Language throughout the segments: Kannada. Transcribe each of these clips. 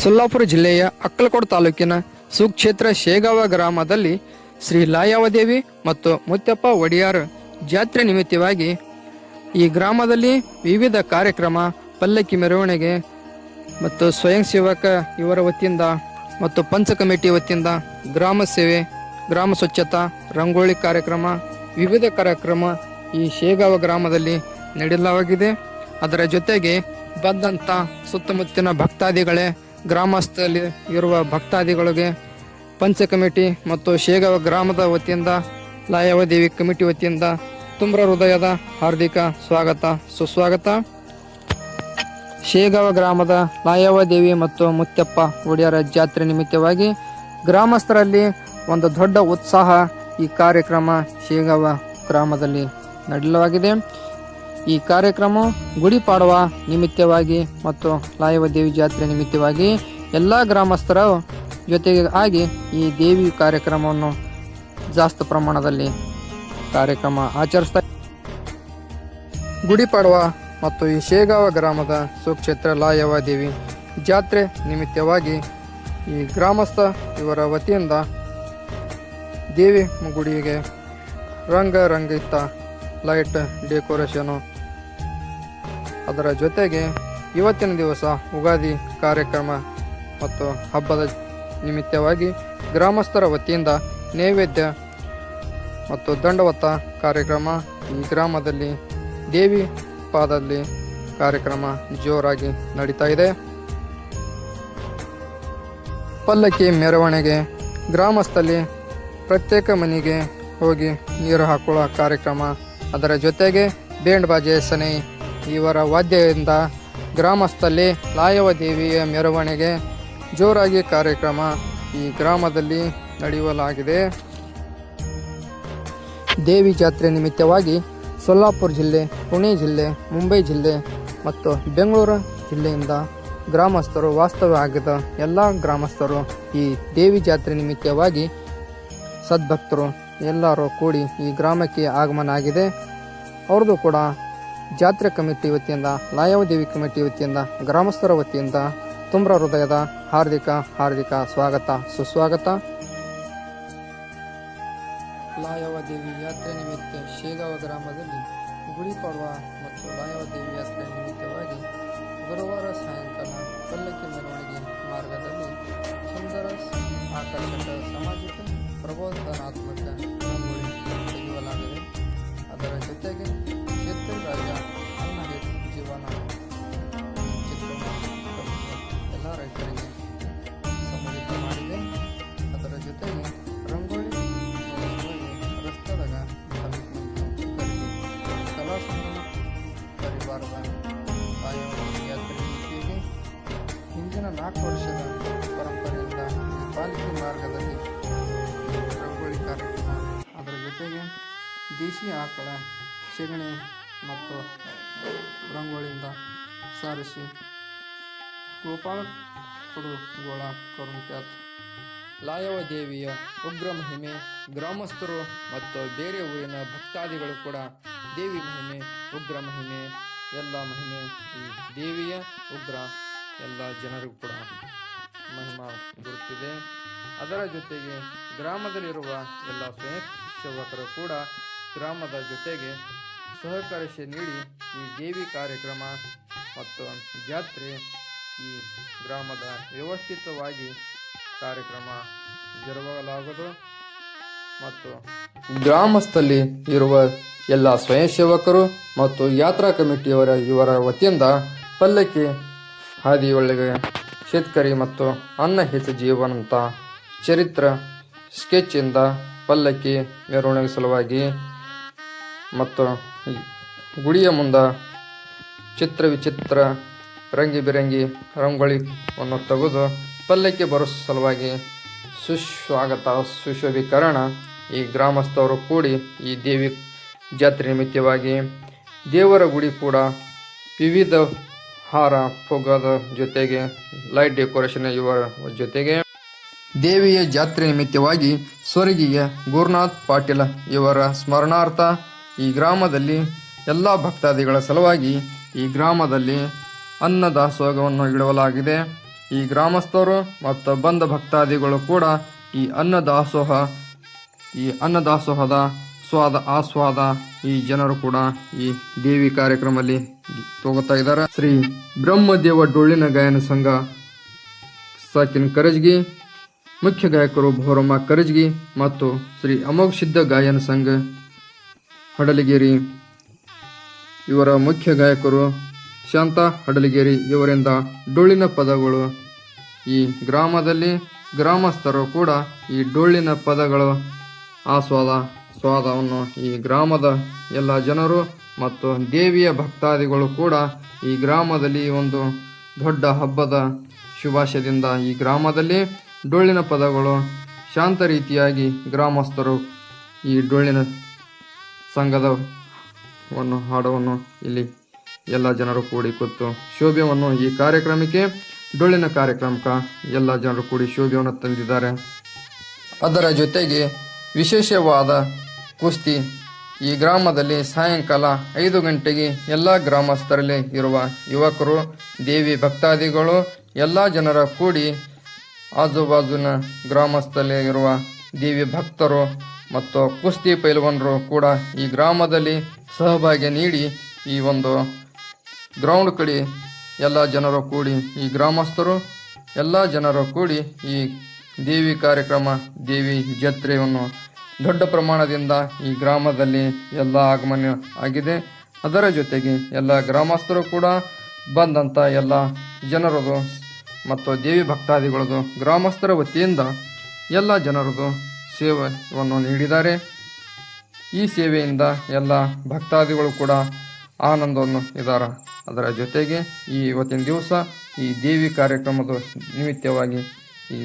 ಸೊಲ್ಲಾಪುರ ಜಿಲ್ಲೆಯ ಅಕ್ಕಲಕೋಟ ತಾಲೂಕಿನ ಸುಕ್ಷೇತ್ರ ಶೇಗಾವ ಗ್ರಾಮದಲ್ಲಿ ಶ್ರೀ ಲಾಯಾವದೇವಿ ಮತ್ತು ಮುತ್ತಪ್ಪ ಒಡೆಯಾರ್ ಜಾತ್ರೆ ನಿಮಿತ್ತವಾಗಿ ಈ ಗ್ರಾಮದಲ್ಲಿ ವಿವಿಧ ಕಾರ್ಯಕ್ರಮ, ಪಲ್ಲಕ್ಕಿ ಮೆರವಣಿಗೆ ಮತ್ತು ಸ್ವಯಂ ಸೇವಕ ಇವರ ವತಿಯಿಂದ ಮತ್ತು ಪಂಚ ಕಮಿಟಿ ವತಿಯಿಂದ ಗ್ರಾಮ ಸೇವೆ, ಗ್ರಾಮ ಸ್ವಚ್ಛತಾ, ರಂಗೋಲಿ ಕಾರ್ಯಕ್ರಮ, ವಿವಿಧ ಕಾರ್ಯಕ್ರಮ ಈ ಶೇಗಾವ ಗ್ರಾಮದಲ್ಲಿ ನಡೆಯಲಾಗಿದೆ. ಅದರ ಜೊತೆಗೆ ಬಂದಂಥ ಸುತ್ತಮುತ್ತಲಿನ ಭಕ್ತಾದಿಗಳೇ, ಗ್ರಾಮಸ್ಥರಲ್ಲಿ ಇರುವ ಭಕ್ತಾದಿಗಳಿಗೆ ಪಂಚ ಕಮಿಟಿ ಮತ್ತು ಶೇಗಾವ ಗ್ರಾಮದ ವತಿಯಿಂದ, ಲಾಯಾವದೇವಿ ಕಮಿಟಿ ವತಿಯಿಂದ ತುಂಬ ಹೃದಯದ ಹಾರ್ದಿಕ ಸ್ವಾಗತ, ಸುಸ್ವಾಗತ. ಶೇಗಾವ ಗ್ರಾಮದ ಲಾಯಾವದೇವಿ ಮತ್ತು ಮುತ್ತಪ್ಪ ಒಡೆಯರ ಜಾತ್ರೆ ನಿಮಿತ್ತವಾಗಿ ಗ್ರಾಮಸ್ಥರಲ್ಲಿ ಒಂದು ದೊಡ್ಡ ಉತ್ಸಾಹ ಈ ಕಾರ್ಯಕ್ರಮ ಶೇಗಾವ ಗ್ರಾಮದಲ್ಲಿ ನಡೆಯಲಾಗಿದೆ. ಈ ಕಾರ್ಯಕ್ರಮ ಗುಡಿಪಾಡವ ನಿಮಿತ್ತವಾಗಿ ಮತ್ತು ಲಾಯಾವದೇವಿ ಜಾತ್ರೆ ನಿಮಿತ್ತವಾಗಿ ಎಲ್ಲ ಗ್ರಾಮಸ್ಥರ ಜೊತೆಗೆ ಆಗಿ ಈ ದೇವಿ ಕಾರ್ಯಕ್ರಮವನ್ನು ಜಾಸ್ತಿ ಪ್ರಮಾಣದಲ್ಲಿ ಕಾರ್ಯಕ್ರಮ ಆಚರಿಸ್ತಾ. ಗುಡಿಪಾಡವ ಮತ್ತು ಈ ಶೇಗಾವ ಗ್ರಾಮದ ಸುಕ್ಷೇತ್ರ ಲಾಯಾವದೇವಿ ಜಾತ್ರೆ ನಿಮಿತ್ತವಾಗಿ ಈ ಗ್ರಾಮಸ್ಥ ಇವರ ವತಿಯಿಂದ ದೇವಿ ಗುಡಿಗೆ ರಂಗಿತ ಲೈಟ್ ಡೆಕೋರೇಷನು, ಅದರ ಜೊತೆಗೆ ಇವತ್ತಿನ ದಿವಸ ಉಗಾದಿ ಕಾರ್ಯಕ್ರಮ ಮತ್ತು ಹಬ್ಬದ ನಿಮಿತ್ತವಾಗಿ ಗ್ರಾಮಸ್ಥರ ವತಿಯಿಂದ ನೈವೇದ್ಯ ಮತ್ತು ದಂಡವತ್ತ ಕಾರ್ಯಕ್ರಮ ಈ ಗ್ರಾಮದಲ್ಲಿ ದೇವಿ ಪಾದದಲ್ಲಿ ಕಾರ್ಯಕ್ರಮ ಜೋರಾಗಿ ನಡೀತಾ ಇದೆ. ಪಲ್ಲಕ್ಕಿ ಮೆರವಣಿಗೆ, ಗ್ರಾಮಸ್ಥಲ್ಲಿ ಪ್ರತ್ಯೇಕ ಮನೆಗೆ ಹೋಗಿ ನೀರು ಹಾಕುವ ಕಾರ್ಯಕ್ರಮ, ಅದರ ಜೊತೆಗೆ ಬೇಂಡ್ ಬಾಜೆ ಸನೆ ಇವರ ವಾದ್ಯದಿಂದ ಗ್ರಾಮಸ್ಥಲ್ಲಿ ಲಾಯಾವದೇವಿಯ ಮೆರವಣಿಗೆ ಜೋರಾಗಿ ಕಾರ್ಯಕ್ರಮ ಈ ಗ್ರಾಮದಲ್ಲಿ ನಡೆಯಲಾಗಿದೆ. ದೇವಿ ಜಾತ್ರೆ ನಿಮಿತ್ತವಾಗಿ ಸೊಲ್ಲಾಪುರ ಜಿಲ್ಲೆ, ಪುಣೆ ಜಿಲ್ಲೆ, ಮುಂಬೈ ಜಿಲ್ಲೆ ಮತ್ತು ಬೆಂಗಳೂರು ಜಿಲ್ಲೆಯಿಂದ ಗ್ರಾಮಸ್ಥರು, ವಾಸ್ತವ್ಯ ಆಗಿದ್ದ ಎಲ್ಲ ಗ್ರಾಮಸ್ಥರು ಈ ದೇವಿ ಜಾತ್ರೆ ನಿಮಿತ್ತವಾಗಿ ಸದ್ಭಕ್ತರು ಎಲ್ಲರೂ ಕೂಡಿ ಈ ಗ್ರಾಮಕ್ಕೆ ಆಗಮನ ಆಗಿದೆ. ಅವ್ರದ್ದು ಕೂಡ ಜಾತ್ರೆ ಕಮಿಟಿ ವತಿಯಿಂದ, ಲಾಯಾವದೇವಿ ಕಮಿಟಿ ವತಿಯಿಂದ, ಗ್ರಾಮಸ್ಥರ ವತಿಯಿಂದ ತುಂಬ ಹೃದಯದ ಹಾರ್ದಿಕ ಸ್ವಾಗತ, ಸುಸ್ವಾಗತ. ಲಾಯಾವದೇವಿ ಯಾತ್ರೆ ನಿಮಿತ್ತ ಶೇಗಾವ ಗ್ರಾಮದಲ್ಲಿ ಗುಡಿಪಾಡವ ಮತ್ತು ಲಾಯಾವದೇವಿ ಯಾತ್ರೆ ನಿಮಿತ್ತವಾಗಿ ಗುರುವಾರ ಸಾಯಂಕಾಲ ಪಲ್ಲಕ್ಕಿ ಮೆರವಣಿಗೆ ಮಾರ್ಗದಲ್ಲಿ ಸುಂದರ ಆಕರ್ಷಕ ಸಾಮಾಜಿಕ ಪ್ರಬೋಧನಾತ್ಮಕ ರಂಗೋಲಿ ತೆಗೆಯಲಾಗಿದೆ. ಅದರ ಜೊತೆಗೆ ಕ್ಷೇತ್ರ ರಾಜ ಅನ್ನ ಜೀವನ ಚಿತ್ರವನ್ನು ಎಲ್ಲ ರೈತರಿಗೆ ಸಂಬಂಧಿತ ಮಾಡಿದೆ. ಅದರ ಜೊತೆಗೆ ರಂಗೋಲಿ ರಸ್ತೆದಾಗ ಕಲಾ ಸಂಗಮ ಪರಿವಾರದ ಯಾತ್ರೆ ನೀತಿಗೆ ಹಿಂದಿನ 4 ವರ್ಷದ ಪರಂಪರೆಯಿಂದ ಪಾಲಿಕೆ ಮಾರ್ಗದಲ್ಲಿ ರಂಗೋಲಿ ಕಾರ್ಯಕ್ರಮ, ಅದರ ಜೊತೆಗೆ ದೇಶಿ ಆಕಳ ಸೆಗಣಿ ಮತ್ತು ರಂಗೋಲಿಯಿಂದ ಸಾರಿಸಿ ಗೋಪಾಲ ಕೊಡುಗೋಳ ಕರುಂತ್ಯಾತ್ ಲಾಯಾವದೇವಿಯ ಉಗ್ರ ಮಹಿಮೆ, ಗ್ರಾಮಸ್ಥರು ಮತ್ತು ಬೇರೆ ಊರಿನ ಭಕ್ತಾದಿಗಳು ಕೂಡ ದೇವಿ ಮಹಿಮೆ, ಉಗ್ರ ಮಹಿಮೆ, ಎಲ್ಲ ಮಹಿಮೆ ಈ ದೇವಿಯ ಉಗ್ರ ಎಲ್ಲ ಜನರಿಗೂ ಕೂಡ ಮಹಿಮಾ ಗುರುತಿದೆ. ಅದರ ಜೊತೆಗೆ ಗ್ರಾಮದಲ್ಲಿರುವ ಎಲ್ಲ ಸ್ವಯಂ ಸೇವಕರು ಕೂಡ ಗ್ರಾಮದ ಜೊತೆಗೆ ಸಹಕರಿಸಿ ನೀಡಿ ಈ ದೇವಿ ಕಾರ್ಯಕ್ರಮ ಮತ್ತು ಜಾತ್ರೆ ಈ ಗ್ರಾಮದ ವ್ಯವಸ್ಥಿತವಾಗಿ ಕಾರ್ಯಕ್ರಮ ಜರುಗಲಾಗುವುದು. ಮತ್ತು ಗ್ರಾಮಸ್ಥಲ್ಲಿ ಇರುವ ಎಲ್ಲ ಸ್ವಯಂ ಸೇವಕರು ಮತ್ತು ಯಾತ್ರಾ ಇವರ ವತಿಯಿಂದ ಪಲ್ಲಕ್ಕಿ ಹಾದಿಯೊಳಗೆ ಶೇತಕರಿ ಮತ್ತು ಅನ್ನ ಹೆಚ್ಚು ಜೀವನಂತ ಚರಿತ್ರ ಸ್ಕೆಚ್ಚಿಂದ ಪಲ್ಲಕ್ಕಿ ಮೆರವಣಿಗೆ ಸಲುವಾಗಿ ಮತ್ತು ಗುಡಿಯ ಮುಂದೆ ವಿಚಿತ್ರ ರಂಗಿ ಬಿರಂಗಿ ರಂಗೋಲಿಯನ್ನು ತೆಗೆದು ಪಲ್ಲಕ್ಕಿ ಬರೋ ಸಲುವಾಗಿ ಸುಸ್ವಾಗತ, ಸುಶೋಭೀಕರಣ ಈ ಗ್ರಾಮಸ್ಥರು ಕೂಡಿ ಈ ದೇವಿ ಜಾತ್ರೆ ನಿಮಿತ್ತವಾಗಿ ದೇವರ ಗುಡಿ ಕೂಡ ವಿವಿಧ ಹಾರ ಪೊಗದ ಜೊತೆಗೆ ಲೈಟ್ ಡೆಕೋರೇಷನ್ ಇವರ ಜೊತೆಗೆ ದೇವಿಯ ಜಾತ್ರೆ ನಿಮಿತ್ತವಾಗಿ ಸ್ವರ್ಗೀಯ ಗುರುನಾಥ್ ಪಾಟೀಲ್ ಇವರ ಸ್ಮರಣಾರ್ಥ ಈ ಗ್ರಾಮದಲ್ಲಿ ಎಲ್ಲ ಭಕ್ತಾದಿಗಳ ಸಲುವಾಗಿ ಈ ಗ್ರಾಮದಲ್ಲಿ ಅನ್ನದಾಸೋಹವನ್ನು ಇಡಲಾಗಿದೆ. ಈ ಗ್ರಾಮಸ್ಥರು ಮತ್ತು ಬಂದ ಭಕ್ತಾದಿಗಳು ಕೂಡ ಈ ಅನ್ನದಾಸೋಹದ ಆಸ್ವಾದ ಈ ಜನರು ಕೂಡ ಈ ದೇವಿ ಕಾರ್ಯಕ್ರಮದಲ್ಲಿ ತಗೋತಾ ಇದ್ದಾರೆ. ಶ್ರೀ ಬ್ರಹ್ಮದೇವ ಡೊಳ್ಳಿನ ಗಾಯನ ಸಂಘ ಸಾಕಿನ್ ಕರಜ್ಗಿ, ಮುಖ್ಯ ಗಾಯಕರು ಬೋರಮ್ಮ ಕರಜ್ಗಿ ಮತ್ತು ಶ್ರೀ ಅಮೋಘ ಸಿದ್ಧ ಗಾಯನ ಸಂಘ ಹಡಲಗೇರಿ, ಇವರ ಮುಖ್ಯ ಗಾಯಕರು ಶಾಂತ ಹಡಲಗೇರಿ. ಇವರಿಂದ ಡೊಳ್ಳಿನ ಪದಗಳು ಈ ಗ್ರಾಮದಲ್ಲಿ ಗ್ರಾಮಸ್ಥರು ಕೂಡ ಈ ಡೊಳ್ಳಿನ ಪದಗಳು ಸ್ವಾದವನ್ನು ಈ ಗ್ರಾಮದ ಎಲ್ಲ ಜನರು ಮತ್ತು ದೇವಿಯ ಭಕ್ತಾದಿಗಳು ಕೂಡ ಈ ಗ್ರಾಮದಲ್ಲಿ ಒಂದು ದೊಡ್ಡ ಹಬ್ಬದ ಶುಭಾಶಯದಿಂದ ಈ ಗ್ರಾಮದಲ್ಲಿ ಡೊಳ್ಳಿನ ಪದಗಳು ಶಾಂತ ರೀತಿಯಾಗಿ ಗ್ರಾಮಸ್ಥರು ಈ ಡೊಳ್ಳಿನ ಸಂಘದ ಹಾಡವನ್ನು ಇಲ್ಲಿ ಎಲ್ಲ ಜನರು ಕೂಡಿ ಕೂತು ಶೋಭೆಯನ್ನು ಈ ಕಾರ್ಯಕ್ರಮಕ್ಕೆ ಡೊಳ್ಳಿನ ಕಾರ್ಯಕ್ರಮಕ್ಕೆ ಎಲ್ಲ ಜನರು ಕೂಡಿ ಶೋಭೆಯನ್ನು ತಂದಿದ್ದಾರೆ. ಅದರ ಜೊತೆಗೆ ವಿಶೇಷವಾದ ಕುಸ್ತಿ ಈ ಗ್ರಾಮದಲ್ಲಿ ಸಾಯಂಕಾಲ 5 ಗಂಟೆಗೆ ಎಲ್ಲ ಗ್ರಾಮಸ್ಥರಲ್ಲಿ ಇರುವ ಯುವಕರು, ದೇವಿ ಭಕ್ತಾದಿಗಳು ಎಲ್ಲ ಜನರ ಕೂಡಿ ಆಜುಬಾಜುನ ಗ್ರಾಮಸ್ಥರಲ್ಲಿ ಇರುವ ದೇವಿ ಭಕ್ತರು ಮತ್ತು ಕುಸ್ತಿ ಪೈಲ್ವಾನರು ಕೂಡ ಈ ಗ್ರಾಮದಲ್ಲಿ ಸಹಭಾಗಿ ನೀಡಿ ಈ ಒಂದು ಗ್ರೌಂಡ್ ಕಡೆ ಎಲ್ಲ ಜನರು ಕೂಡಿ ಈ ಗ್ರಾಮಸ್ಥರು ಎಲ್ಲ ಜನರು ಕೂಡಿ ಈ ದೇವಿ ಕಾರ್ಯಕ್ರಮ, ದೇವಿ ಜಾತ್ರೆಯನ್ನು ದೊಡ್ಡ ಪ್ರಮಾಣದಿಂದ ಈ ಗ್ರಾಮದಲ್ಲಿ ಎಲ್ಲ ಆಗಮನ ಆಗಿದೆ. ಅದರ ಜೊತೆಗೆ ಎಲ್ಲ ಗ್ರಾಮಸ್ಥರು ಕೂಡ ಬಂದಂಥ ಎಲ್ಲ ಜನರದು ಮತ್ತು ದೇವಿ ಭಕ್ತಾದಿಗಳದು ಗ್ರಾಮಸ್ಥರ ವತಿಯಿಂದ ಎಲ್ಲ ಜನರದು ಸೇವೆಯನ್ನು ನೀಡಿದ್ದಾರೆ. ಈ ಸೇವೆಯಿಂದ ಎಲ್ಲ ಭಕ್ತಾದಿಗಳು ಕೂಡ ಆನಂದವನ್ನು ಇದ್ದಾರೆ. ಅದರ ಜೊತೆಗೆ ಈ ಇವತ್ತಿನ ದಿವಸ ಈ ದೇವಿ ಕಾರ್ಯಕ್ರಮದ ನಿಮಿತ್ತವಾಗಿ ಈ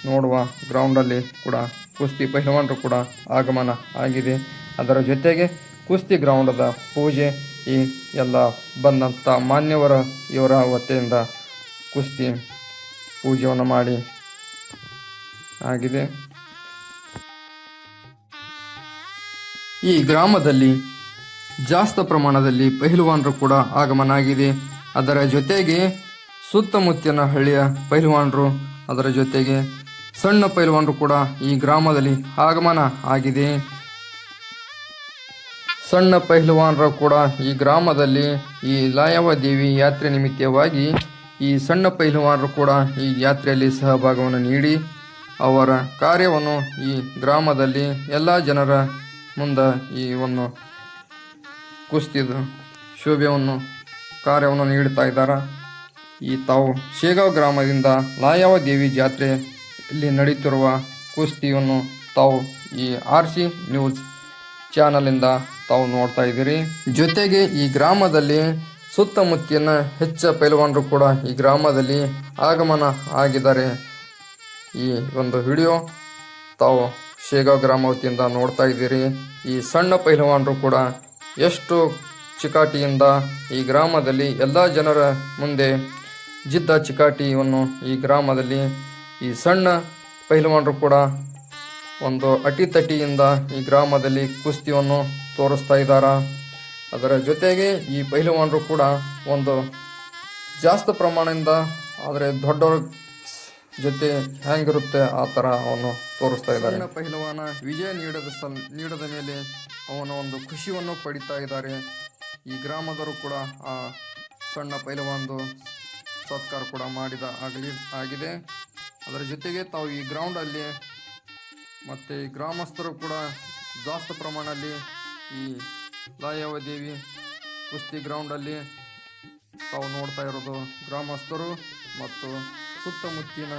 ನೋಡುವ ಗ್ರೌಂಡಲ್ಲಿ ಕೂಡ ಕುಸ್ತಿ ಪೈಲ್ವಾನರು ಕೂಡ ಆಗಮನ ಆಗಿದೆ. ಅದರ ಜೊತೆಗೆ ಕುಸ್ತಿ ಗ್ರೌಂಡದ ಪೂಜೆ ಈ ಎಲ್ಲ ಬಂದಂಥ ಮಾನ್ಯವರ ಇವರ ವತಿಯಿಂದ ಕುಸ್ತಿ ಪೂಜೆಯನ್ನು ಮಾಡಿ ಆಗಿದೆ. ಈ ಗ್ರಾಮದಲ್ಲಿ ಜಾಸ್ತಿ ಪ್ರಮಾಣದಲ್ಲಿ ಪೈಲ್ವಾನರು ಕೂಡ ಆಗಮನ ಆಗಿದೆ. ಅದರ ಜೊತೆಗೆ ಸುತ್ತಮುತ್ತಲಿನ ಹಳ್ಳಿಯ ಪೈಲ್ವಾನರು, ಅದರ ಜೊತೆಗೆ ಸಣ್ಣ ಪೈಲ್ವಾನರು ಕೂಡ ಈ ಗ್ರಾಮದಲ್ಲಿ ಆಗಮನ ಆಗಿದೆ. ಸಣ್ಣ ಪೈಲ್ವಾನರು ಕೂಡ ಈ ಗ್ರಾಮದಲ್ಲಿ ಈ ಲಾಯವ ದೇವಿ ಯಾತ್ರೆ ನಿಮಿತ್ತವಾಗಿ ಈ ಸಣ್ಣ ಪೈಲ್ವಾನರು ಕೂಡ ಈ ಯಾತ್ರೆಯಲ್ಲಿ ಸಹಭಾಗವನ್ನು ನೀಡಿ ಅವರ ಕಾರ್ಯವನ್ನು ಈ ಗ್ರಾಮದಲ್ಲಿ ಎಲ್ಲ ಜನರ ಮುಂದೆ ಈ ಒಂದು ಕುಸ್ತಿದ ಶೋಭೆಯನ್ನು ಕಾರ್ಯವನ್ನು ನೀಡುತ್ತಾ ಇದ್ದಾರೆ. ಈ ತಾವು ಶೇಗಾವ್ ಗ್ರಾಮದಿಂದ ಲಾಯವ ದೇವಿ ಜಾತ್ರೆ ಇಲ್ಲಿ ನಡೆಯುತ್ತಿರುವ ಕುಸ್ತಿಯನ್ನು ತಾವು ಈ RC ನ್ಯೂಸ್ ಚಾನಲಿಂದ ತಾವು ನೋಡ್ತಾ ಇದ್ದೀರಿ. ಜೊತೆಗೆ ಈ ಗ್ರಾಮದಲ್ಲಿ ಸುತ್ತಮುತ್ತಲಿನ ಹೆಚ್ಚು ಪೈಲ್ವಾನರು ಕೂಡ ಈ ಗ್ರಾಮದಲ್ಲಿ ಆಗಮನ ಆಗಿದ್ದಾರೆ. ಈ ಒಂದು ವಿಡಿಯೋ ತಾವು ಶೇಗಾವ್ ಗ್ರಾಮ ವತಿಯಿಂದ ನೋಡ್ತಾ ಇದ್ದೀರಿ. ಈ ಸಣ್ಣ ಪೈಲ್ವಾನರು ಕೂಡ ಎಷ್ಟು ಚಿಕಾಟಿಯಿಂದ ಈ ಗ್ರಾಮದಲ್ಲಿ ಎಲ್ಲ ಜನರ ಮುಂದೆ ಜಿದ್ದ ಚಿಕಾಟಿಯನ್ನು ಈ ಗ್ರಾಮದಲ್ಲಿ ಈ ಸಣ್ಣ ಪೈಲ್ವಾನರು ಕೂಡ ಒಂದು ಅಟಿತಟಿಯಿಂದ ಈ ಗ್ರಾಮದಲ್ಲಿ ಕುಸ್ತಿಯನ್ನು ತೋರಿಸ್ತಾ ಇದ್ದಾರೆ. ಅದರ ಜೊತೆಗೆ ಈ ಪೈಲ್ವಾನರು ಕೂಡ ಒಂದು ಜಾಸ್ತಿ ಪ್ರಮಾಣದಿಂದ ಆದರೆ ದೊಡ್ಡವ್ರ ಜೊತೆ ಹೆಂಗಿರುತ್ತೆ ಆ ಥರ ಅವನು ತೋರಿಸ್ತಾ ಇದ್ದಾರೆ. ಸಣ್ಣ ಪೈಲ್ವಾನ ವಿಜಯ ನೀಡದ ಮೇಲೆ ಅವನ ಒಂದು ಖುಷಿಯನ್ನು ಪಡಿತಾ ಇದ್ದಾರೆ. ಈ ಗ್ರಾಮದವರು ಕೂಡ ಆ ಸಣ್ಣ ಪೈಲ್ವಾನದು ಸತ್ಕಾರ ಕೂಡ ಆಗಿದೆ. ಅದರ ಜೊತೆಗೆ ತಾವು ಈ ಗ್ರೌಂಡಲ್ಲಿ ಮತ್ತು ಈ ಗ್ರಾಮಸ್ಥರು ಕೂಡ ಜಾಸ್ತಿ ಪ್ರಮಾಣದಲ್ಲಿ ಈ ಲಾಯವ ದೇವಿ ಕುಸ್ತಿ ಗ್ರೌಂಡಲ್ಲಿ ತಾವು ನೋಡ್ತಾ ಇರೋದು ಗ್ರಾಮಸ್ಥರು ಮತ್ತು ಸುತ್ತಮುತ್ತಿನ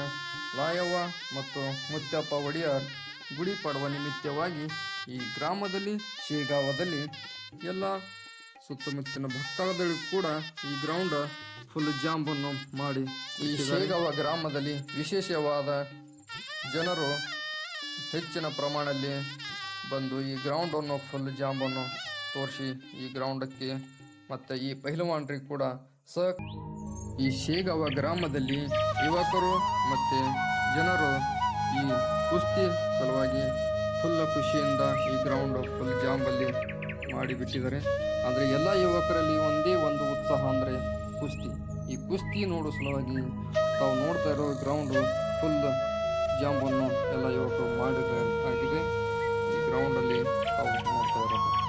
ಲಾಯವ್ವ ಮತ್ತು ಮುತ್ಯಪ್ಪ ಒಡೆಯರ್ ಗುಡಿ ಪಡುವ ನಿಮಿತ್ತವಾಗಿ ಈ ಗ್ರಾಮದಲ್ಲಿ ಶೇಗಾವದಲ್ಲಿ ಎಲ್ಲ ಸುತ್ತಮುತ್ತಿನ ಭಕ್ತಾದಿಗಳು ಕೂಡ ಈ ಗ್ರೌಂಡ್ ಫುಲ್ ಜಾಂಬನ್ನು ಮಾಡಿ ಈ ಶೇಗಾವ ಗ್ರಾಮದಲ್ಲಿ ವಿಶೇಷವಾದ ಜನರು ಹೆಚ್ಚಿನ ಪ್ರಮಾಣದಲ್ಲಿ ಬಂದು ಈ ಗ್ರೌಂಡನ್ನು ಫುಲ್ ಜಾಂಬನ್ನು ತೋರಿಸಿ ಈ ಗ್ರೌಂಡಕ್ಕೆ ಮತ್ತು ಈ ಪೈಲ್ವಾನರಿಗೆ ಕೂಡ ಈ ಶೇಗಾವ ಗ್ರಾಮದಲ್ಲಿ ಯುವಕರು ಮತ್ತು ಜನರು ಈ ಕುಸ್ತಿ ಸಲುವಾಗಿ ಫುಲ್ ಖುಷಿಯಿಂದ ಈ ಗ್ರೌಂಡ್ ಫುಲ್ ಜಾಂಬಲ್ಲಿ ಮಾಡಿಬಿಟ್ಟಿದ್ದಾರೆ. ಆದರೆ ಎಲ್ಲ ಯುವಕರಲ್ಲಿ ಒಂದೇ ಒಂದು ಉತ್ಸಾಹ ಅಂದರೆ ಕುಸ್ತಿ. ಈ ಕುಸ್ತಿ ನೋಡೋ ಸಲುವಾಗಿ ತಾವು ನೋಡ್ತಾ ಇರೋ ಗ್ರೌಂಡ್ ಫುಲ್ ಜಾಂಬನ್ನು ಎಲ್ಲ ಯುವಕರು ಮಾಡಿದ ಆಗಿದೆ. ಈ ಗ್ರೌಂಡಲ್ಲಿ ತಾವು ನೋಡ್ತಾ ಇರೋದು